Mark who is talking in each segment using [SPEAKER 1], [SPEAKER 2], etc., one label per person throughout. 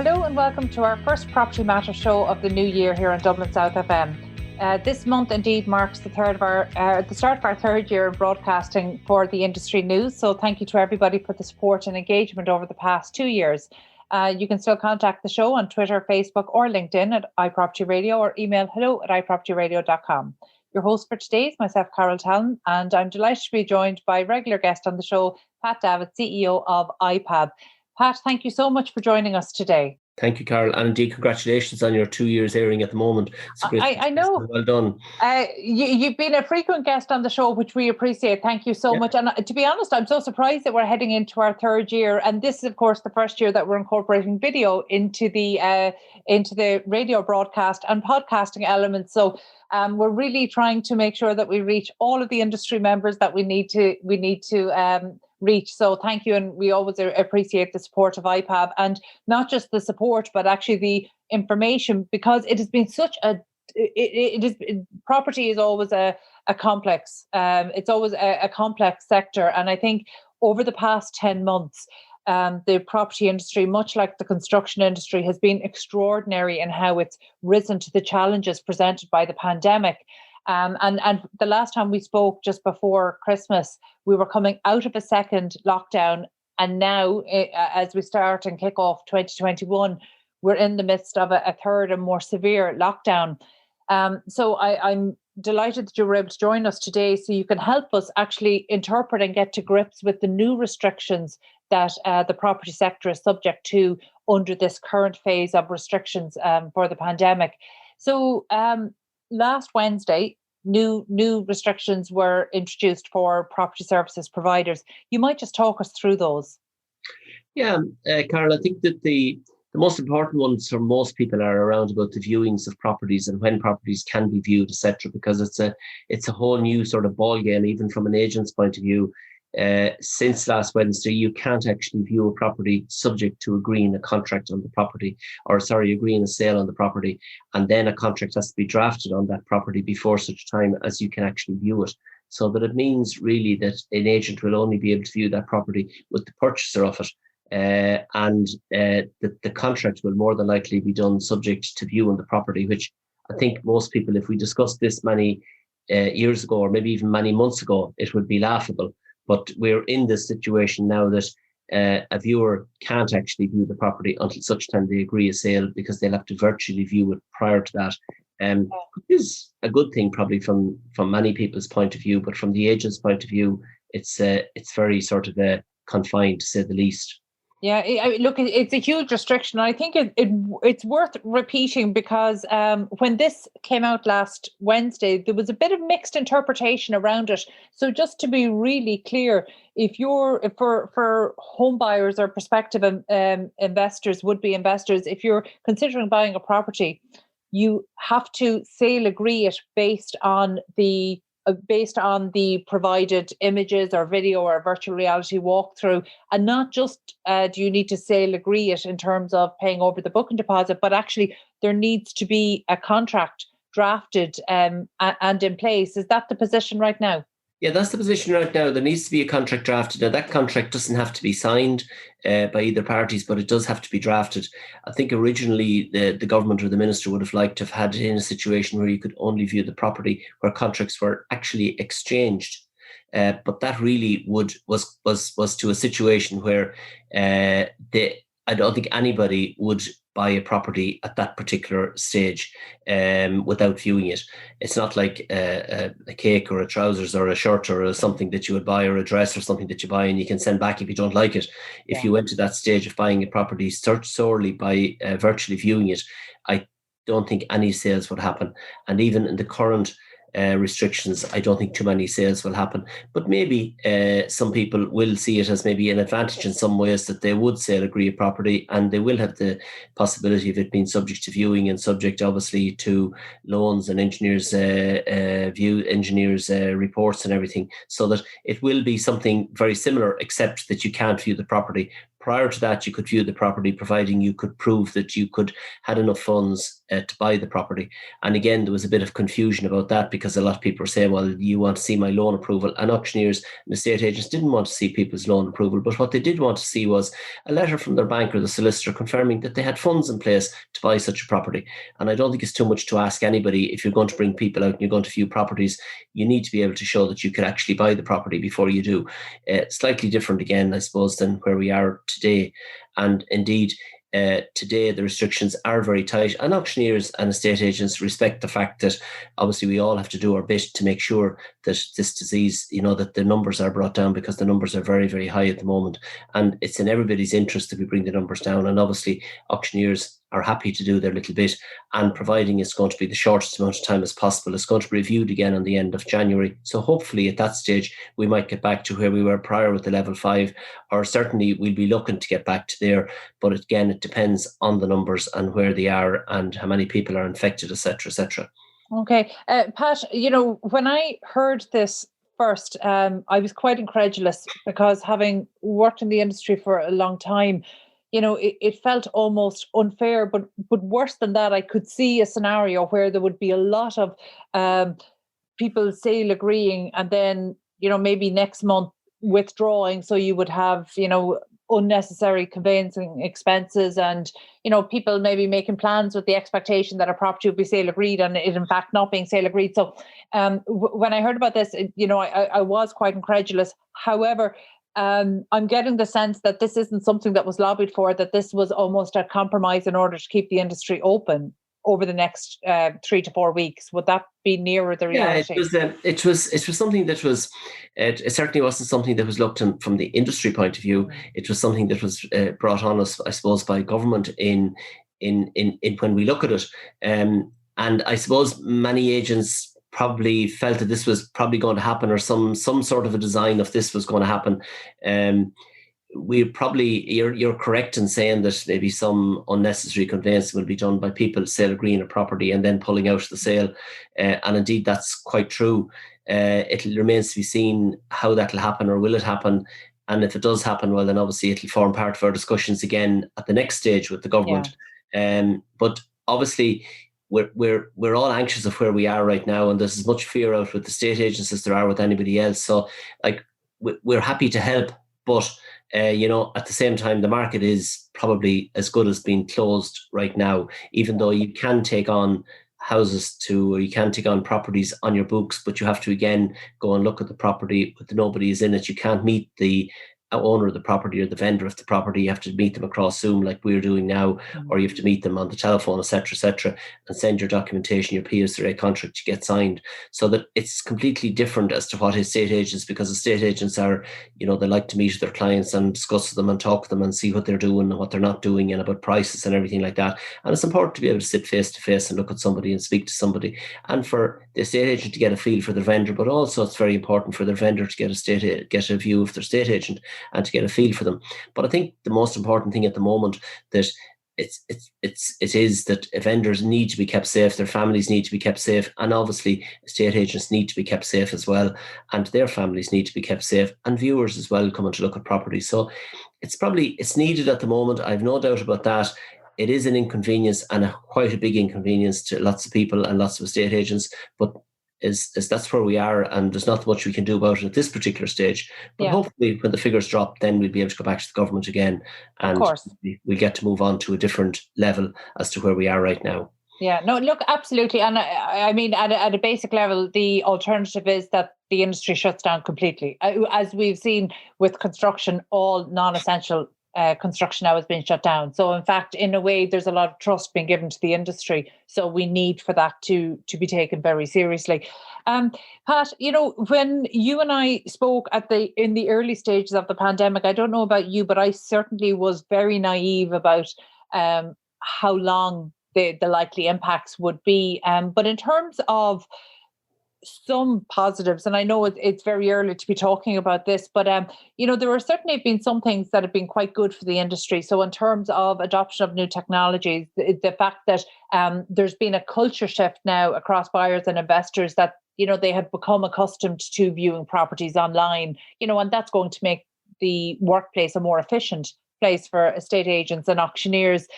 [SPEAKER 1] Hello and welcome to our first Property Matter show of the new year here on Dublin South FM. This month indeed marks the start of our third year of broadcasting for the industry news. So thank you to everybody for the support and engagement over the past 2 years. You can still contact the show on Twitter, Facebook or LinkedIn at iPropertyRadio or email hello@iPropertyRadio.com. Your host for today is myself, Carol Talon, and I'm delighted to be joined by regular guest on the show, Pat Davitt, CEO of IPAV. Pat, thank you so much for joining us today.
[SPEAKER 2] Thank you, Carol, and indeed congratulations on your 2 years airing at the moment. It's a great
[SPEAKER 1] I know.
[SPEAKER 2] Well done.
[SPEAKER 1] You've been a frequent guest on the show, which we appreciate. Thank you so much. And to be honest, I'm so surprised that we're heading into our third year. And this is, of course, the first year that we're incorporating video into the radio broadcast and podcasting elements. So we're really trying to make sure that we reach all of the industry members that we need to reach. So thank you. And we always appreciate the support of IPAV, and not just the support, but actually the information, because it has been such property is always a complex, it's always a complex sector. And I think over the past 10 months, the property industry, much like the construction industry, has been extraordinary in how it's risen to the challenges presented by the pandemic. And the last time we spoke, just before Christmas, we were coming out of a second lockdown. And now, as we start and kick off 2021, we're in the midst of a third and more severe lockdown. So I'm delighted that you were able to join us today, so you can help us actually interpret and get to grips with the new restrictions that the property sector is subject to under this current phase of restrictions for the pandemic. So last Wednesday, new restrictions were introduced for property services providers. You might just talk us through those.
[SPEAKER 2] Yeah, Carol, I think that the most important ones for most people are around about the viewings of properties and when properties can be viewed, etc., because it's a whole new sort of ball game, even from an agent's point of view. Since last Wednesday, you can't actually view a property subject to agreeing a contract on the property, agreeing a sale on the property, and then a contract has to be drafted on that property before such time as you can actually view it. So that it means really that an agent will only be able to view that property with the purchaser of it. And the contract will more than likely be done subject to view on the property, which I think most people, if we discussed this many years ago, or maybe even many months ago, it would be laughable. But we're in this situation now that a viewer can't actually view the property until such time they agree a sale, because they'll have to virtually view it prior to that. Which is a good thing probably from many people's point of view, but from the agent's point of view, it's very sort of confined, to say the least.
[SPEAKER 1] Yeah, look, it's a huge restriction. I think it's worth repeating, because when this came out last Wednesday, there was a bit of mixed interpretation around it. So just to be really clear, if for home buyers or prospective investors, would-be investors, if you're considering buying a property, you have to sale agree it based on the provided images or video or virtual reality walkthrough, and not just do you need to sale agree it in terms of paying over the booking deposit, but actually there needs to be a contract drafted and in place. Is that the position right now?
[SPEAKER 2] Yeah, that's the position right now. There needs to be a contract drafted. Now, that contract doesn't have to be signed by either parties, but it does have to be drafted. I think originally the government or the minister would have liked to have had it in a situation where you could only view the property where contracts were actually exchanged. But that really was to a situation where I don't think anybody would buy a property at that particular stage without viewing it. It's not like a cake or a trousers or a shirt or something that you would buy, or a dress or something that you buy and you can send back if you don't like it. If you went to that stage of buying a property solely by virtually viewing it, I don't think any sales would happen. And even in the current restrictions, I don't think too many sales will happen. But maybe some people will see it as maybe an advantage in some ways, that they would sale agree a property and they will have the possibility of it being subject to viewing and subject obviously to loans and engineers reports and everything, so that it will be something very similar, except that you can't view the property Prior to that, you could view the property, providing you could prove that you had enough funds to buy the property. And again, there was a bit of confusion about that, because a lot of people were saying, well, you want to see my loan approval. And auctioneers and estate agents didn't want to see people's loan approval. But what they did want to see was a letter from their bank or the solicitor confirming that they had funds in place to buy such a property. And I don't think it's too much to ask anybody. If you're going to bring people out and you're going to view properties, you need to be able to show that you could actually buy the property before you do. Slightly different again, I suppose, than where we are today. And indeed, today the restrictions are very tight, and auctioneers and estate agents respect the fact that obviously we all have to do our bit to make sure that this disease, that the numbers are brought down, because the numbers are very, very high at the moment, and it's in everybody's interest that we bring the numbers down. And obviously auctioneers are happy to do their little bit, and providing it's going to be the shortest amount of time as possible, it's going to be reviewed again on the end of January. So hopefully at that stage we might get back to where we were prior with the level 5, or certainly we'll be looking to get back to there. But again, it depends on the numbers and where they are and how many people are infected, etc., etc.
[SPEAKER 1] Okay, Pat, when I heard this first, I was quite incredulous, because having worked in the industry for a long time, it felt almost unfair, but worse than that, I could see a scenario where there would be a lot of people sale agreeing, and then, maybe next month withdrawing. So you would have, unnecessary conveyancing expenses, and, people maybe making plans with the expectation that a property would be sale agreed and it in fact not being sale agreed. So when I heard about this, I was quite incredulous. However, I'm getting the sense that this isn't something that was lobbied for, that this was almost a compromise in order to keep the industry open over the next 3 to 4 weeks. Would that be nearer the reality?
[SPEAKER 2] Yeah, it was something that was. It certainly wasn't something that was looked at from the industry point of view. It was something that was brought on us, I suppose, by government in when we look at it. And I suppose many agents probably felt that this was probably going to happen, or some sort of a design of this was going to happen. We probably, you're correct in saying that maybe some unnecessary conveyancing will be done by people sale agreeing a property and then pulling out the sale. And indeed, that's quite true. It remains to be seen how that'll happen, or will it happen. And if it does happen, well, then obviously it'll form part of our discussions again at the next stage with the government. Yeah. But obviously, we're all anxious of where we are right now, and there's as much fear out with the estate agents as there are with anybody else. So, we're happy to help, but at the same time, the market is probably as good as being closed right now. Even though you can take on houses or you can take on properties on your books, but you have to again go and look at the property, but nobody is in it. You can't meet the owner of the property or the vendor of the property. You have to meet them across Zoom like we're doing now, or you have to meet them on the telephone, etc., and send your documentation, your PSRA contract to get signed. So that it's completely different as to what estate agents, because estate agents are, they like to meet their clients and discuss with them and talk to them and see what they're doing and what they're not doing, and about prices and everything like that. And it's important to be able to sit face to face and look at somebody and speak to somebody, and for the estate agent to get a feel for their vendor, but also it's very important for their vendor to get a view of their estate agent and to get a feel for them. But I think the most important thing at the moment that it is that vendors need to be kept safe, their families need to be kept safe, and obviously estate agents need to be kept safe as well, and their families need to be kept safe, and viewers as well coming to look at properties. So it's needed at the moment. I've no doubt about that. It is an inconvenience, and quite a big inconvenience to lots of people and lots of estate agents, but is that's where we are, and there's not much we can do about it at this particular stage. But hopefully when the figures drop, then we'll be able to go back to the government again, and we'll get to move on to a different level as to where we are right now.
[SPEAKER 1] Yeah, no, look, absolutely. And I mean, at a basic level, the alternative is that the industry shuts down completely. As we've seen with construction, all non-essential construction now has been shut down. So in fact, in a way, there's a lot of trust being given to the industry. So we need for that to be taken very seriously. Pat, when you and I spoke in the early stages of the pandemic, I don't know about you, but I certainly was very naive about how long the likely impacts would be. But in terms of some positives, and I know it's very early to be talking about this, but there are certainly been some things that have been quite good for the industry. So in terms of adoption of new technologies, the fact that there's been a culture shift now across buyers and investors that they have become accustomed to viewing properties online, and that's going to make the workplace a more efficient place for estate agents and auctioneers.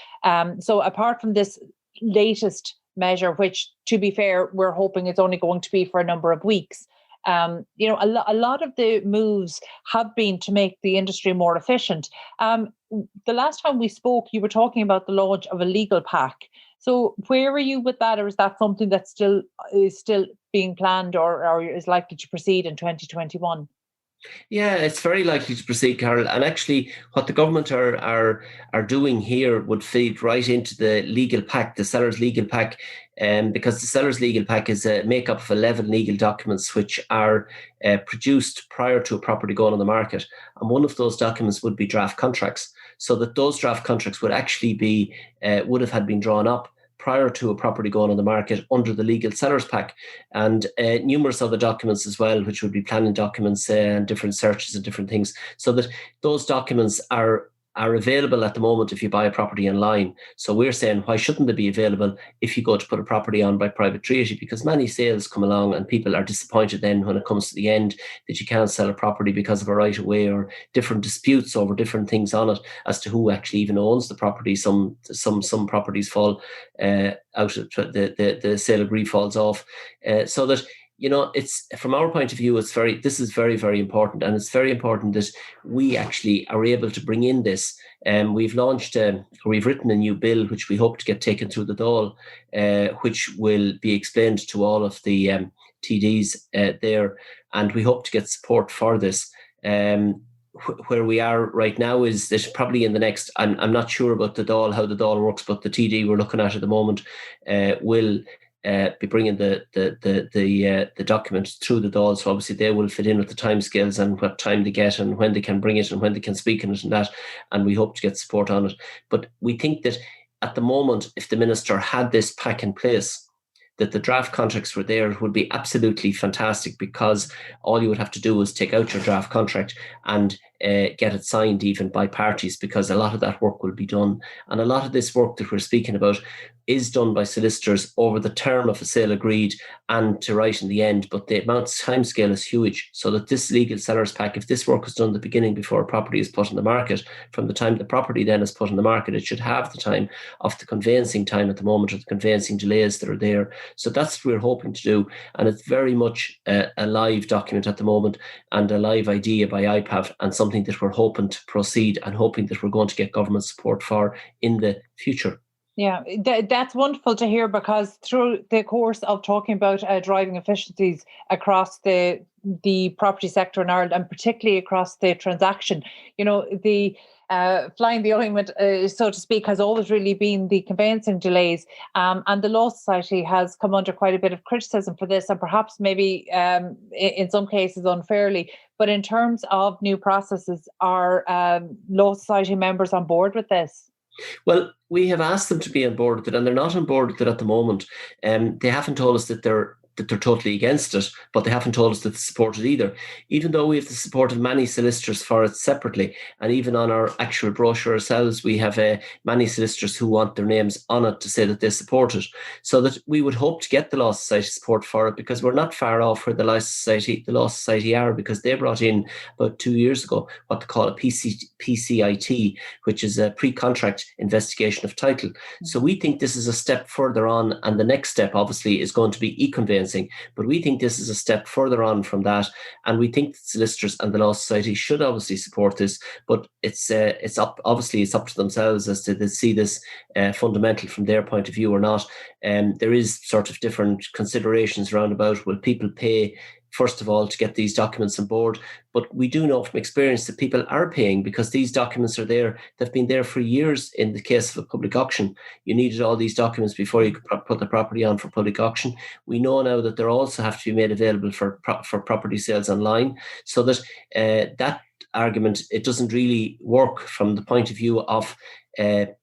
[SPEAKER 1] So apart from this latest measure, which, to be fair, we're hoping it's only going to be for a number of weeks, a lot of the moves have been to make the industry more efficient. The last time we spoke, you were talking about the launch of a legal pack. So where are you with that, or is that something that is still being planned, or is likely to proceed in 2021?
[SPEAKER 2] Yeah, it's very likely to proceed, Carol. And actually, what the government are doing here would feed right into the legal pack, the seller's legal pack, because the seller's legal pack is a makeup of 11 legal documents which are produced prior to a property going on the market. And one of those documents would be draft contracts, so that those draft contracts would actually be would have had been drawn up prior to a property going on the market under the legal seller's pack, and numerous other documents as well, which would be planning documents and different searches and different things, so that those documents are available at the moment if you buy a property online. So we're saying, why shouldn't they be available if you go to put a property on by private treaty? Because many sales come along and people are disappointed then when it comes to the end that you can't sell a property because of a right of way or different disputes over different things on it as to who actually even owns the property. Some properties fall out of the sale agree falls off, so that it's, from our point of view, this is very, very important. And it's very important that we actually are able to bring in this. We've written a new bill, which we hope to get taken through the Dáil, which will be explained to all of the TDs there. And we hope to get support for this. Where we are right now is that probably in the next, I'm not sure about the Dáil, how the Dáil works, but the TD we're looking at the moment will be bringing the document through the Dáil. So obviously they will fit in with the timescales and what time they get and when they can bring it and when they can speak on it and that. And we hope to get support on it. But we think that at the moment, if the Minister had this pack in place, that the draft contracts were there, would be absolutely fantastic, because all you would have to do is take out your draft contract and get it signed even by parties, because a lot of that work will be done. And a lot of this work that we're speaking about is done by solicitors over the term of a sale agreed and to right in the end. But the amount of time scale is huge, so that this legal seller's pack, if this work is done at the beginning before a property is put on the market, from the time the property then is put on the market, it should have the time of the conveyancing time at the moment, or the conveyancing delays that are there. So that's what we're hoping to do. And it's very much a live document at the moment and a live idea by IPAV, and something that we're hoping to proceed and hoping that we're going to get government support for in the future.
[SPEAKER 1] Yeah, that's wonderful to hear, because through the course of talking about driving efficiencies across the property sector in Ireland, and particularly across the transaction, the flying the ointment, so to speak, has always really been the conveyancing delays. And the Law Society has come under quite a bit of criticism for this, and perhaps maybe in some cases unfairly. But in terms of new processes, are Law Society members on board with this?
[SPEAKER 2] Well, we have asked them to be on board with it, and they're not on board with it at the moment. They haven't told us that they're totally against it, but they haven't told us that they support it either, even though we have the support of many solicitors for it separately. And even on our actual brochure ourselves, we have many solicitors who want their names on it to say that they support it, so that we would hope to get the Law Society support for it, because we're not far off where the Law Society are, because they brought in about 2 years ago what they call a PCIT, which is a pre-contract investigation of title. So we think this is a step further on, and the next step obviously is going to be e-conveyancing. But we think this is a step further on from that, and we think that solicitors and the Law Society should obviously support this. But it's up to themselves as to see this fundamental from their point of view or not. There is sort of different considerations around about, will people pay first of all to get these documents on board? But we do know from experience that people are paying, because these documents are there. They've been there for years. In the case of a public auction, you needed all these documents before you could put the property on for public auction. We know now that they also have to be made available for property sales online, so that that argument, it doesn't really work from the point of view of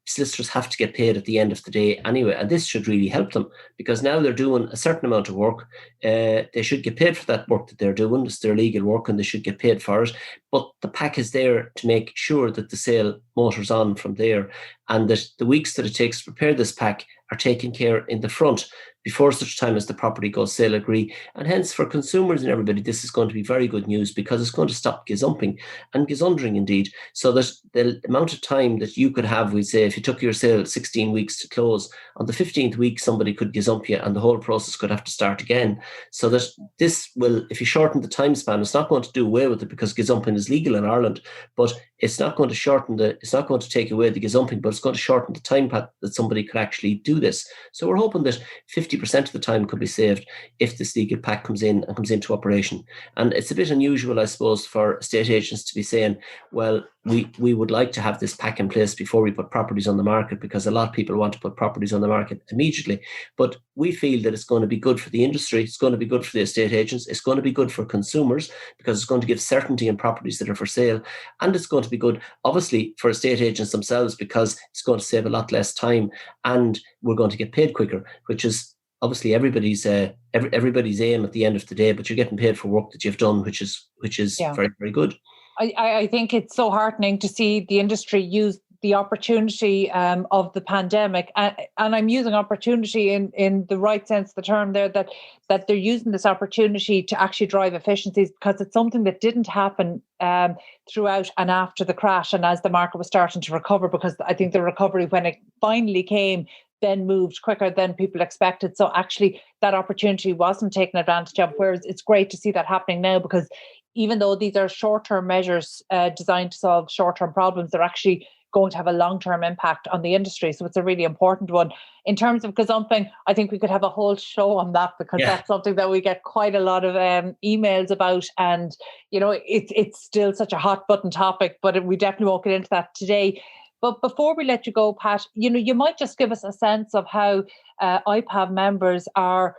[SPEAKER 2] solicitors have to get paid at the end of the day anyway, and this should really help them, because now they're doing a certain amount of work. They should get paid for that work that they're doing. It's their legal work, and they should get paid for it. But the pack is there to make sure that the sale motors on from there, and that the weeks that it takes to prepare this pack are taken care in the front before such time as the property goes sale agree. And hence, for consumers and everybody, this is going to be very good news, because it's going to stop gazumping and gazundering indeed. So that the amount of time that you could have, we say, if you took your sale 16 weeks to close, on the 15th week somebody could gazump you and the whole process could have to start again. So that this will, if you shorten the time span, it's not going to do away with it, because gazumping is legal in Ireland, but it's not going to take away the gazumping, but it's going to shorten the time path that somebody could actually do this. So we're hoping that 50% of the time could be saved if this legal pack comes in and comes into operation. And it's a bit unusual, I suppose, for estate agents to be saying, well, we would like to have this pack in place before we put properties on the market, because a lot of people want to put properties on the market immediately. But we feel that it's going to be good for the industry, it's going to be good for the estate agents, it's going to be good for consumers, because it's going to give certainty in properties that are for sale, and it's going to be good, obviously, for estate agents themselves, because it's going to save a lot less time, and we're going to get paid quicker, which is obviously everybody's aim at the end of the day. But you're getting paid for work that you've done, which is very, very good.
[SPEAKER 1] I think it's so heartening to see the industry use the opportunity of the pandemic, and I'm using opportunity in the right sense of the term there, that they're using this opportunity to actually drive efficiencies, because it's something that didn't happen throughout and after the crash, and as the market was starting to recover, because I think the recovery, when it finally came, then moved quicker than people expected. So actually that opportunity wasn't taken advantage of, whereas it's great to see that happening now, because even though these are short-term measures designed to solve short-term problems, they're actually going to have a long-term impact on the industry. So it's a really important one. In terms of gazumping, I think we could have a whole show on that, because that's something that we get quite a lot of emails about. And, it's still such a hot button topic, but we definitely won't get into that today. But before we let you go, Pat, you might just give us a sense of how IPAV members are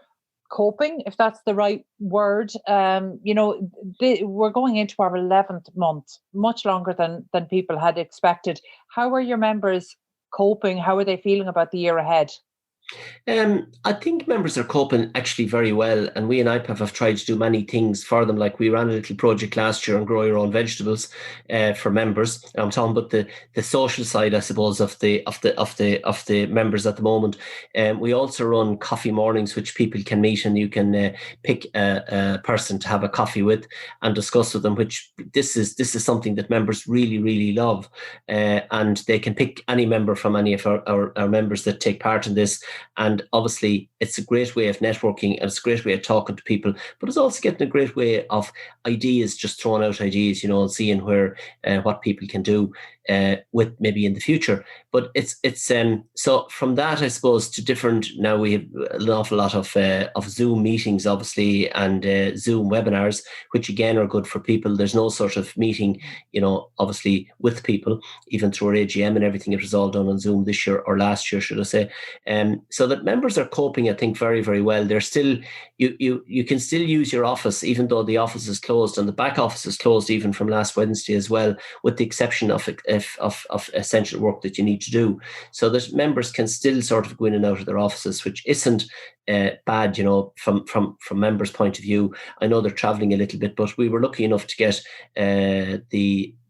[SPEAKER 1] coping, if that's the right word. We're going into our 11th month, much longer than people had expected. How are your members coping? How are they feeling about the year ahead?
[SPEAKER 2] I think members are coping actually very well, and we in IPAV have tried to do many things for them. Like, we ran a little project last year on grow your own vegetables for members. I'm talking about the social side, I suppose, of the members at the moment. We also run coffee mornings, which people can meet, and you can pick a person to have a coffee with and discuss with them. Which this is something that members really, really love, and they can pick any member from any of our members that take part in this. And obviously, it's a great way of networking, and it's a great way of talking to people, but it's also getting a great way of ideas, just throwing out ideas, and seeing where what people can do with maybe in the future. But it's so from that, I suppose, to different. Now we have an awful lot of Zoom meetings, obviously, and Zoom webinars, which again are good for people. There's no sort of meeting, obviously, with people, even through our AGM and everything. It was all done on Zoom this year, or last year, should I say? So that members are coping, I think, very, very well. They're still, you can still use your office, even though the office is closed, and the back office is closed even from last Wednesday as well, with the exception of essential work that you need to do. So that members can still sort of go in and out of their offices, which isn't bad, from members' point of view. I know they're travelling a little bit, but we were lucky enough to get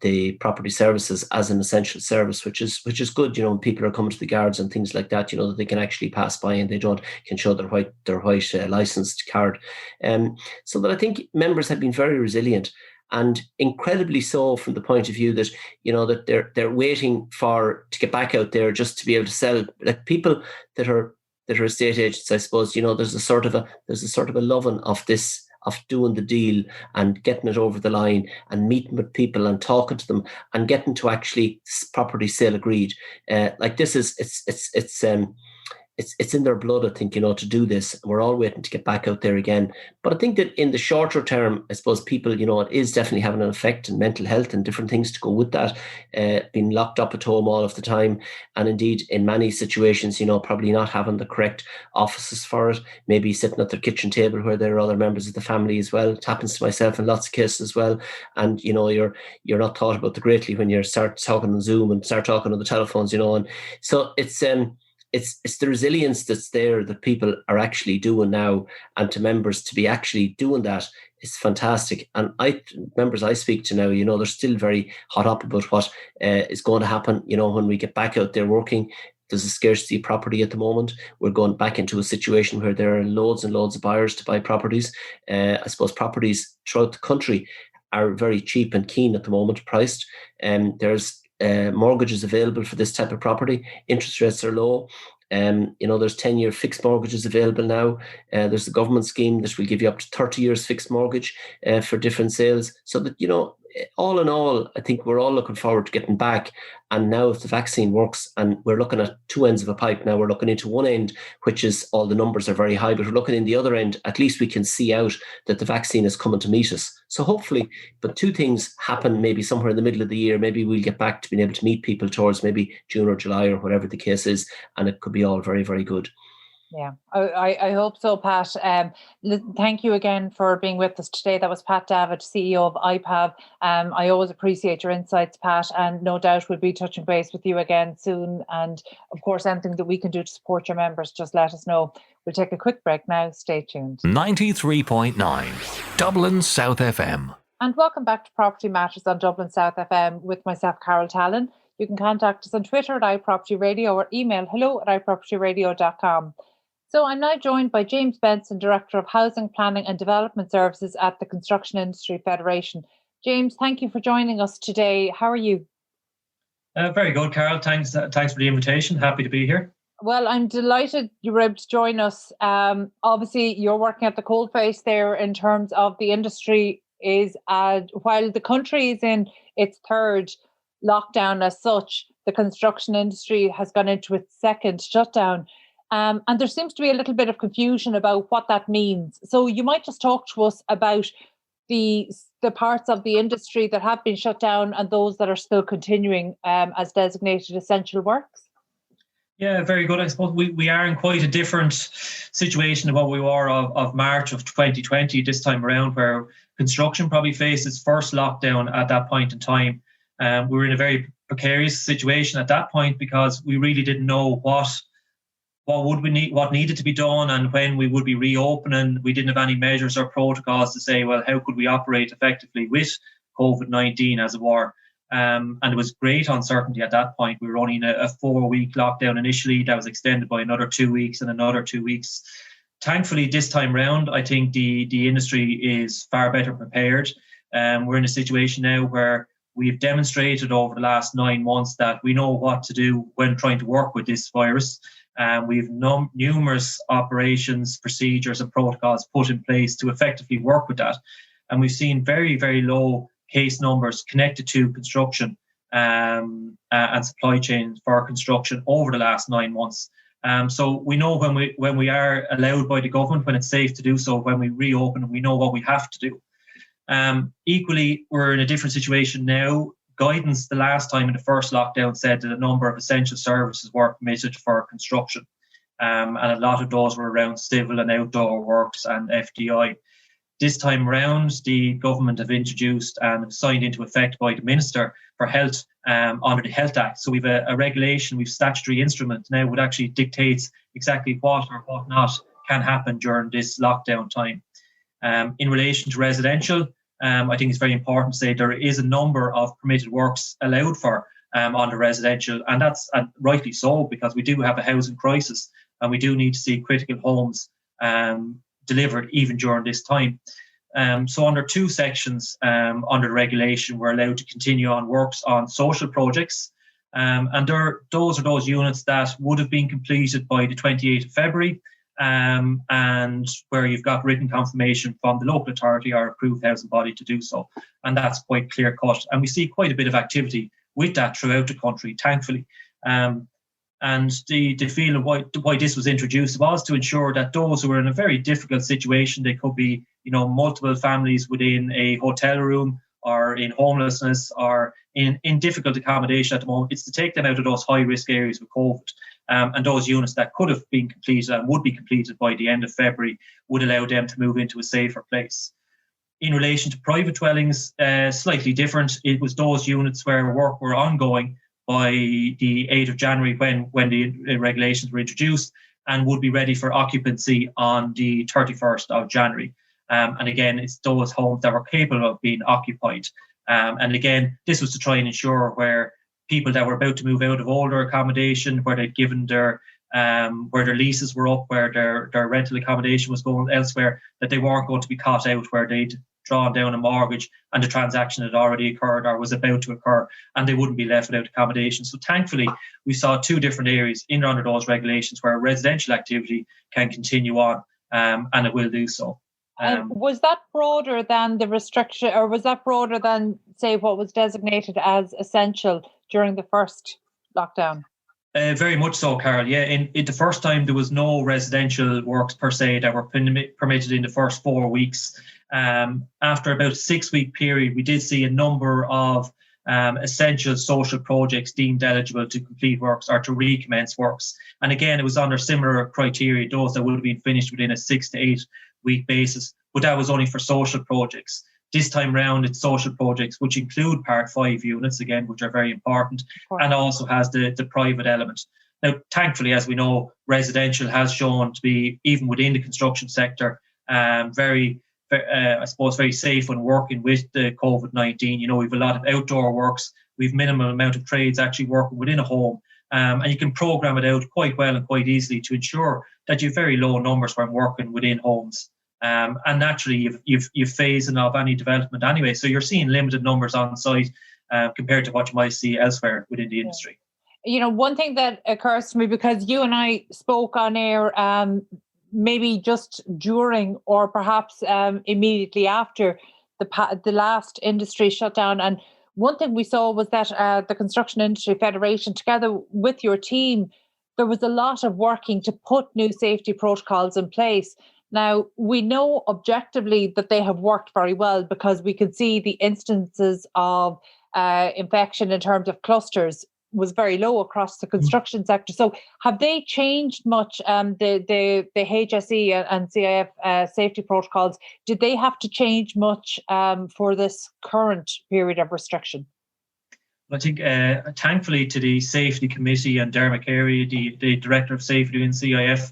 [SPEAKER 2] the property services as an essential service, which is good. When people are coming to the guards and things like that, that they can actually pass by and can show their white licensed card. So that I think members have been very resilient, and incredibly so, from the point of view that that they're waiting to get back out there just to be able to sell. Like, people that are estate agents, I suppose, there's a sort of a loving of this, of doing the deal and getting it over the line and meeting with people and talking to them and getting to actually property sale agreed. Like, this is it's in their blood, I think, to do this. We're all waiting to get back out there again. But I think that in the shorter term, I suppose people, it is definitely having an effect on mental health and different things to go with that. Being locked up at home all of the time, and indeed in many situations, probably not having the correct offices for it. Maybe sitting at their kitchen table where there are other members of the family as well. It happens to myself in lots of cases as well. And you're not thought about the greatly when you start talking on Zoom and start talking on the telephones. And so it's the resilience that's there that people are actually doing now, and to members to be actually doing that is fantastic. And members I speak to now, they're still very hot up about what is going to happen. When we get back out there working, there's a scarcity of property at the moment. We're going back into a situation where there are loads and loads of buyers to buy properties. I suppose properties throughout the country are very cheap and keen at the moment, priced. There's mortgages available for this type of property. Interest rates are low. There's 10-year fixed mortgages available now. There's a government scheme that will give you up to 30 years fixed mortgage for different sales. So that, all in all, I think we're all looking forward to getting back. And now if the vaccine works, and we're looking at two ends of a pipe now, we're looking into one end, which is all the numbers are very high, but we're looking in the other end, at least we can see out that the vaccine is coming to meet us. So hopefully, but two things happen maybe somewhere in the middle of the year. Maybe we'll get back to being able to meet people towards maybe June or July or whatever the case is, and it could be all very, very good.
[SPEAKER 1] Yeah, I hope so, Pat. Thank you again for being with us today. That was Pat Davitt, CEO of IPAV. I always appreciate your insights, Pat, and no doubt we'll be touching base with you again soon. And of course, anything that we can do to support your members, just let us know. We'll take a quick break now. Stay tuned.
[SPEAKER 3] 93.9 Dublin South FM.
[SPEAKER 1] And welcome back to Property Matters on Dublin South FM with myself, Carol Tallon. You can contact us on Twitter at iPropertyRadio or email hello@iPropertyRadio.com. So I'm now joined by James Benson, Director of Housing, Planning and Development Services at the Construction Industry Federation. James, thank you for joining us today. How are you?
[SPEAKER 4] Very good, Carol. Thanks for the invitation. Happy to be here.
[SPEAKER 1] Well, I'm delighted you were able to join us. Obviously, you're working at the coalface there in terms of the industry while the country is in its third lockdown as such, the construction industry has gone into its second shutdown. And there seems to be a little bit of confusion about what that means. So you might just talk to us about the parts of the industry that have been shut down and those that are still continuing as designated essential works.
[SPEAKER 4] Yeah, very good. I suppose we are in quite a different situation of what we were of March of 2020 this time around, where construction probably faced its first lockdown at that point in time. We were in a very precarious situation at that point because we really didn't know what needed to be done and when we would be reopening. We didn't have any measures or protocols to say, well, how could we operate effectively with COVID-19 as it were? And it was great uncertainty at that point. We were only in a 4-week lockdown initially. That was extended by another 2 weeks and another 2 weeks. Thankfully, this time round, I think the industry is far better prepared. We're in a situation now where we've demonstrated over the last 9 months that we know what to do when trying to work with this virus. We've numerous operations, procedures and protocols put in place to effectively work with that. And we've seen very, very low case numbers connected to construction and supply chains for construction over the last 9 months. So we know when we are allowed by the government, when it's safe to do so, when we reopen, we know what we have to do. Equally, we're in a different situation now. Guidance the last time in the first lockdown said that a number of essential services were permitted for construction. And a lot of those were around civil and outdoor works and FDI. This time round, the government have introduced and signed into effect by the Minister for Health under the Health Act. So we've a regulation, we've statutory instrument now that actually dictates exactly what or what not can happen during this lockdown time. In relation to residential, I think it's very important to say there is a number of permitted works allowed for on the residential, and that's rightly so, because we do have a housing crisis and we do need to see critical homes delivered even during this time. So under 2 sections under the regulation, we're allowed to continue on works on social projects. And those are those units that would have been completed by the 28th of February. And where you've got written confirmation from the local authority or approved housing body to do so. And that's quite clear cut. And we see quite a bit of activity with that throughout the country, thankfully. And the feel of why this was introduced was to ensure that those who were in a very difficult situation, they could be, multiple families within a hotel room or in homelessness or in difficult accommodation at the moment. It's to take them out of those high-risk areas with COVID. And those units that could have been completed and would be completed by the end of February would allow them to move into a safer place. In relation to private dwellings, slightly different. It was those units where work were ongoing by the 8th of January when the regulations were introduced and would be ready for occupancy on the 31st of January. And again, it's those homes that were capable of being occupied. And again, this was to try and ensure where people that were about to move out of older accommodation, where they'd given where their leases were up, where their rental accommodation was going elsewhere, that they weren't going to be caught out where they'd drawn down a mortgage and the transaction had already occurred or was about to occur, and they wouldn't be left without accommodation. So thankfully, we saw two different areas in under those regulations where residential activity can continue on, and it will do so.
[SPEAKER 1] Was that broader than the restriction, or was that broader than, say, what was designated as essential during the first lockdown?
[SPEAKER 4] Very much so, Carol. Yeah, in the first time, there was no residential works per se that were permitted in the first 4 weeks. After about a 6-week period, we did see a number of essential social projects deemed eligible to complete works or to recommence works. And again, it was under similar criteria, those that would have been finished within a 6 to 8 week basis, but that was only for social projects. This time round, it's social projects, which include Part 5 units, again, which are very important, and also has the private element. Now, thankfully, as we know, residential has shown to be, even within the construction sector, very safe when working with the COVID-19. We have a lot of outdoor works. We have minimal amount of trades actually working within a home. And you can program it out quite well and quite easily to ensure that you have very low numbers when working within homes. And naturally, you've phasing of any development anyway. So you're seeing limited numbers on site compared to what you might see elsewhere within the industry.
[SPEAKER 1] One thing that occurs to me, because you and I spoke on air maybe just during or perhaps immediately after the last industry shutdown, and one thing we saw was that the Construction Industry Federation, together with your team, there was a lot of working to put new safety protocols in place. Now, we know objectively that they have worked very well because we could see the instances of infection in terms of clusters was very low across the construction sector. So have they changed much, the HSE and CIF safety protocols? Did they have to change much for this current period of restriction?
[SPEAKER 4] I think thankfully to the Safety Committee and Dermot Carey, the Director of Safety in CIF,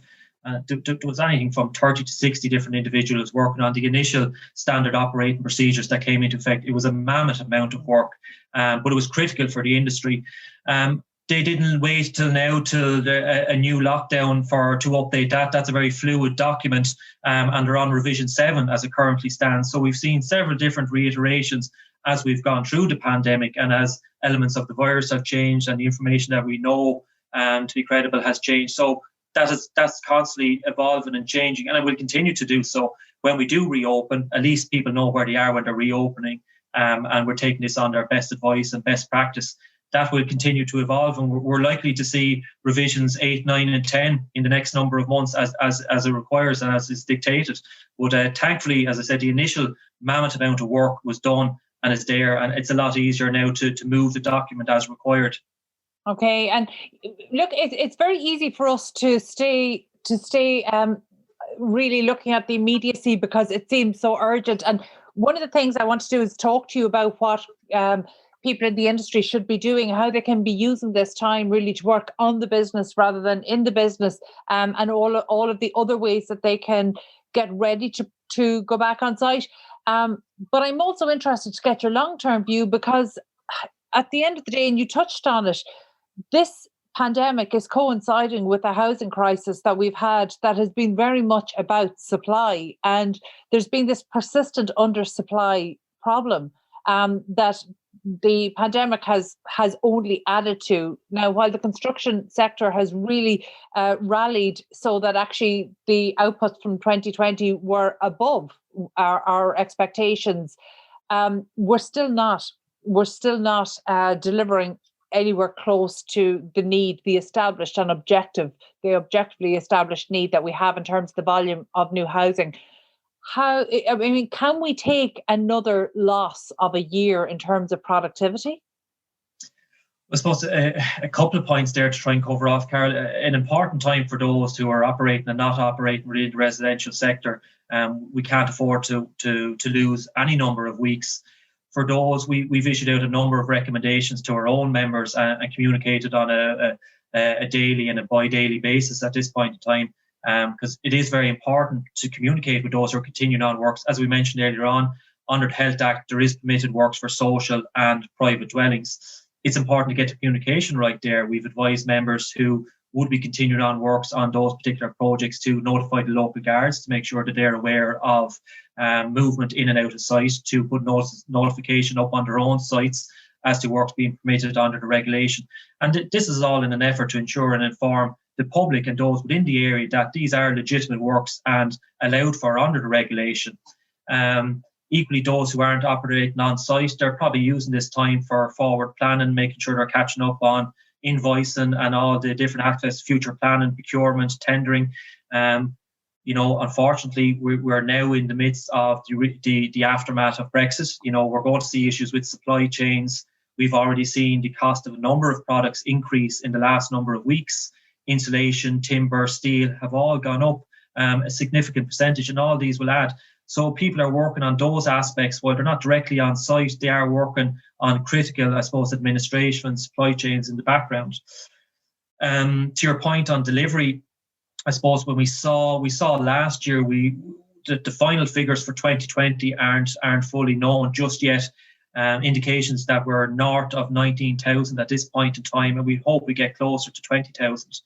[SPEAKER 4] there was anything from 30 to 60 different individuals working on the initial standard operating procedures that came into effect. It was a mammoth amount of work, but it was critical for the industry. They didn't wait till now till a new lockdown to update that. That's a very fluid document, and they're on revision 7 as it currently stands. So we've seen several different reiterations as we've gone through the pandemic and as elements of the virus have changed and the information that we know to be credible has changed. So that's constantly evolving and changing, and it will continue to do so. When we do reopen, at least people know where they are when they're reopening, and we're taking this on their best advice and best practice. That will continue to evolve, and we're likely to see revisions 8, 9, and 10 in the next number of months as it requires and as is dictated. But thankfully, as I said, the initial mammoth amount of work was done and is there, and it's a lot easier now to move the document as required.
[SPEAKER 1] Okay, and look, it's very easy for us to stay really looking at the immediacy because it seems so urgent. And one of the things I want to do is talk to you about what people in the industry should be doing, how they can be using this time really to work on the business rather than in the business, and all of the other ways that they can get ready to go back on site. But I'm also interested to get your long-term view, because at the end of the day, and you touched on it, this pandemic is coinciding with a housing crisis that we've had that has been very much about supply. And there's been this persistent undersupply problem that the pandemic has only added to. Now, while the construction sector has really rallied so that actually the outputs from 2020 were above our expectations, we're still not delivering anywhere close to the need, the established and objectively established need that we have in terms of the volume of new housing. Can we take another loss of a year in terms of productivity?
[SPEAKER 4] I suppose a couple of points there to try and cover off, Carol. An important time for those who are operating and not operating within the residential sector. We can't afford to lose any number of weeks. For those, we've issued out a number of recommendations to our own members and communicated on a daily and a bi-daily basis at this point in time, because it is very important to communicate with those who are continuing on works. As we mentioned earlier on, under the Health Act, there is permitted works for social and private dwellings. It's important to get the communication right there. We've advised members who would be continuing on works on those particular projects to notify the local guards to make sure that they're aware of movement in and out of site, to put notification up on their own sites as to works being permitted under the regulation. And this is all in an effort to ensure and inform the public and those within the area that these are legitimate works and allowed for under the regulation. Equally, those who aren't operating on site, they're probably using this time for forward planning, making sure they're catching up on invoicing and all the different aspects, future planning, procurement, tendering. Unfortunately, we're now in the midst of the aftermath of Brexit. We're going to see issues with supply chains. We've already seen the cost of a number of products increase in the last number of weeks. Insulation, timber, steel have all gone up a significant percentage, and all these will add. So people are working on those aspects. While they're not directly on site, they are working on critical, I suppose, administration and supply chains in the background. To your point on delivery, I suppose when we saw last year, the final figures for 2020 aren't fully known just yet. Indications that we're north of 19,000 at this point in time, and we hope we get closer to 20,000.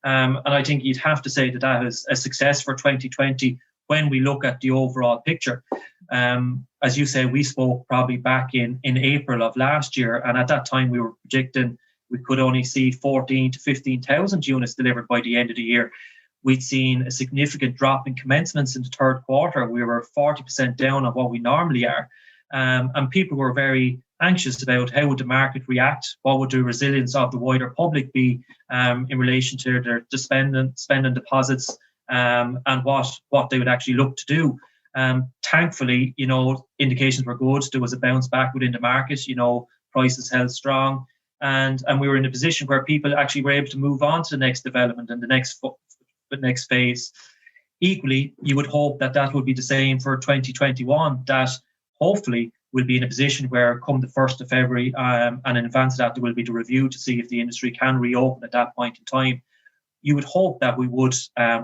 [SPEAKER 4] And I think you'd have to say that is a success for 2020 when we look at the overall picture. As you say, we spoke probably back in April of last year, and at that time we were predicting we could only see 14 to 15,000 units delivered by the end of the year. We'd seen a significant drop in commencements in the third quarter. We were 40% down on what we normally are. And people were very anxious about how would the market react, what would the resilience of the wider public be in relation to their spending deposits, and what they would actually look to do. Thankfully, indications were good. There was a bounce back within the market. Prices held strong, and we were in a position where people actually were able to move on to the next development and the next phase. Equally, you would hope that would be the same for 2021. That hopefully we'll be in a position where come the 1st of February, and in advance of that, there will be the review to see if the industry can reopen at that point in time. You would hope that we would